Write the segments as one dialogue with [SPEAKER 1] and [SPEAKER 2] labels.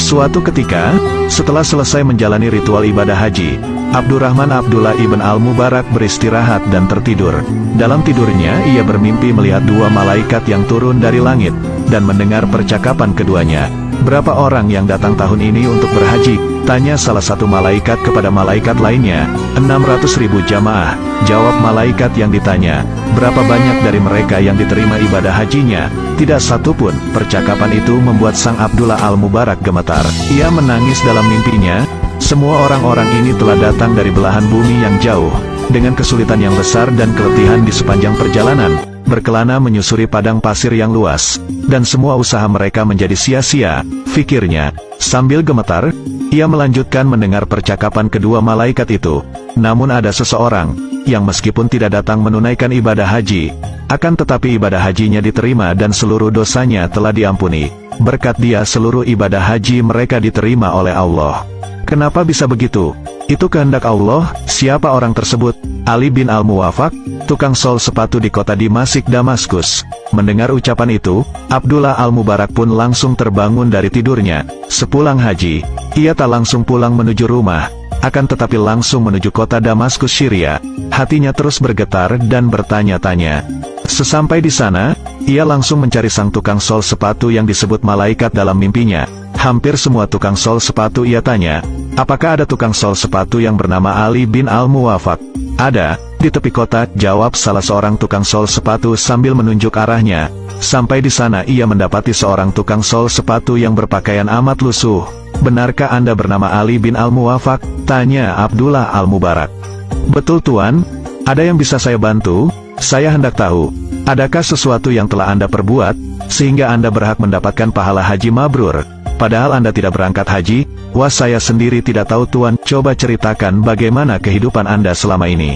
[SPEAKER 1] Suatu ketika, setelah selesai menjalani ritual ibadah haji, Abdurrahman Abdullah ibn al-Mubarak beristirahat dan tertidur. Dalam tidurnya ia bermimpi melihat dua malaikat yang turun dari langit, dan mendengar percakapan keduanya. "Berapa orang yang datang tahun ini untuk berhaji?" tanya salah satu malaikat kepada malaikat lainnya. 600.000 jamaah, jawab malaikat yang ditanya. "Berapa banyak dari mereka yang diterima ibadah hajinya?" Tidak satupun. Percakapan itu membuat sang Abdullah al-Mubarak gemetar. Ia menangis dalam mimpinya. Semua orang-orang ini telah datang dari belahan bumi yang jauh, dengan kesulitan yang besar dan keletihan di sepanjang perjalanan, berkelana menyusuri padang pasir yang luas, dan semua usaha mereka menjadi sia-sia, pikirnya. Sambil gemetar, ia melanjutkan mendengar percakapan kedua malaikat itu. Namun ada seseorang, yang meskipun tidak datang menunaikan ibadah haji, akan tetapi ibadah hajinya diterima dan seluruh dosanya telah diampuni. Berkat dia seluruh ibadah haji mereka diterima oleh Allah. Kenapa bisa begitu? Itu kehendak Allah. Siapa orang tersebut? Ali bin al-Muwafaq, tukang sol sepatu di kota Dimasik, Damaskus. Mendengar ucapan itu, Abdullah al-Mubarak pun langsung terbangun dari tidurnya. Sepulang haji, ia tak langsung pulang menuju rumah, akan tetapi langsung menuju kota Damaskus, Syria. Hatinya terus bergetar dan bertanya-tanya. Sesampai di sana, ia langsung mencari sang tukang sol sepatu yang disebut malaikat dalam mimpinya. Hampir semua tukang sol sepatu ia tanya, "Apakah ada tukang sol sepatu yang bernama Ali bin al-Muwafaq?" "Ada, di tepi kota," jawab salah seorang tukang sol sepatu sambil menunjuk arahnya. Sampai di sana ia mendapati seorang tukang sol sepatu yang berpakaian amat lusuh. "Benarkah Anda bernama Ali bin al-Muwafaq?" tanya Abdullah al-Mubarak. "Betul Tuan, ada yang bisa saya bantu? Saya hendak tahu, adakah sesuatu yang telah Anda perbuat, sehingga Anda berhak mendapatkan pahala haji mabrur? Padahal Anda tidak berangkat haji." "Wah, saya sendiri tidak tahu Tuan, coba ceritakan bagaimana kehidupan Anda selama ini."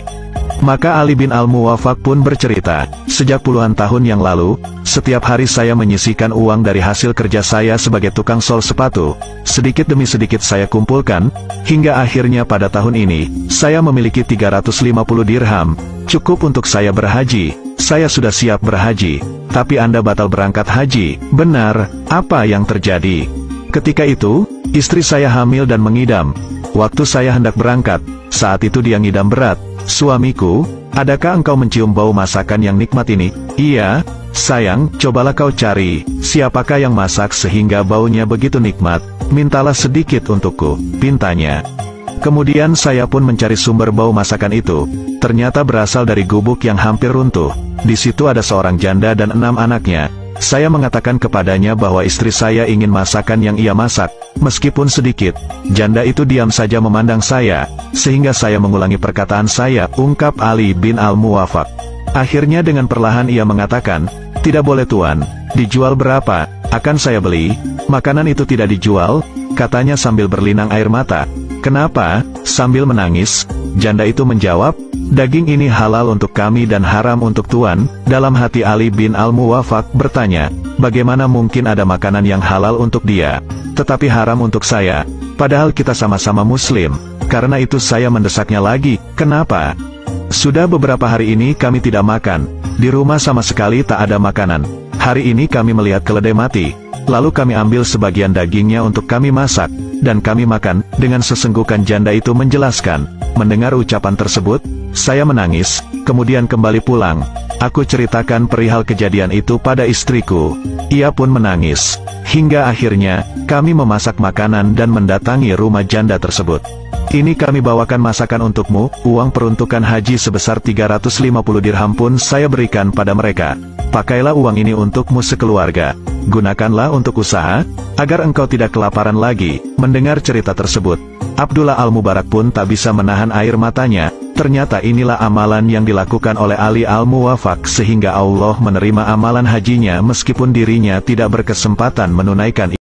[SPEAKER 1] Maka Ali bin al-Muwafaq pun bercerita, "Sejak puluhan tahun yang lalu, setiap hari saya menyisihkan uang dari hasil kerja saya sebagai tukang sol sepatu. Sedikit demi sedikit saya kumpulkan, hingga akhirnya pada tahun ini, saya memiliki 350 dirham, cukup untuk saya berhaji. Saya sudah siap berhaji, tapi Anda batal berangkat haji. Benar, apa yang terjadi?" "Ketika itu, istri saya hamil dan mengidam. Waktu saya hendak berangkat, saat itu dia ngidam berat. Suamiku, adakah engkau mencium bau masakan yang nikmat ini?" "Iya, sayang, cobalah kau cari, siapakah yang masak sehingga baunya begitu nikmat. Mintalah sedikit untukku," pintanya. Kemudian saya pun mencari sumber bau masakan itu. Ternyata berasal dari gubuk yang hampir runtuh. Di situ ada seorang janda dan 6 anaknya. Saya mengatakan kepadanya bahwa istri saya ingin masakan yang ia masak, meskipun sedikit. Janda itu diam saja memandang saya, sehingga saya mengulangi perkataan saya, ungkap Ali bin al-Muwafaq. Akhirnya dengan perlahan ia mengatakan, "Tidak boleh Tuan, dijual berapa? Akan saya beli." "Makanan itu tidak dijual," katanya sambil berlinang air mata. "Kenapa?" sambil menangis. Janda itu menjawab, "Daging ini halal untuk kami dan haram untuk Tuan." Dalam hati Ali bin al-Muwafaq bertanya, bagaimana mungkin ada makanan yang halal untuk dia, tetapi haram untuk saya? Padahal kita sama-sama muslim. Karena itu saya mendesaknya lagi, "Kenapa?" "Sudah beberapa hari ini kami tidak makan. Di rumah sama sekali tak ada makanan. Hari ini kami melihat keledai mati. Lalu kami ambil sebagian dagingnya untuk kami masak, dan kami makan." Dengan sesenggukan janda itu menjelaskan. Mendengar ucapan tersebut, saya menangis, kemudian kembali pulang. Aku ceritakan perihal kejadian itu pada istriku. Ia pun menangis. Hingga akhirnya, kami memasak makanan dan mendatangi rumah janda tersebut. "Ini kami bawakan masakan untukmu." Uang peruntukan haji sebesar 350 dirham pun saya berikan pada mereka. "Pakailah uang ini untukmu sekeluarga. Gunakanlah untuk usaha, agar engkau tidak kelaparan lagi." Mendengar cerita tersebut, Abdullah al-Mubarak pun tak bisa menahan air matanya. Ternyata inilah amalan yang dilakukan oleh Ali al-Muwafaq sehingga Allah menerima amalan hajinya meskipun dirinya tidak berkesempatan menunaikan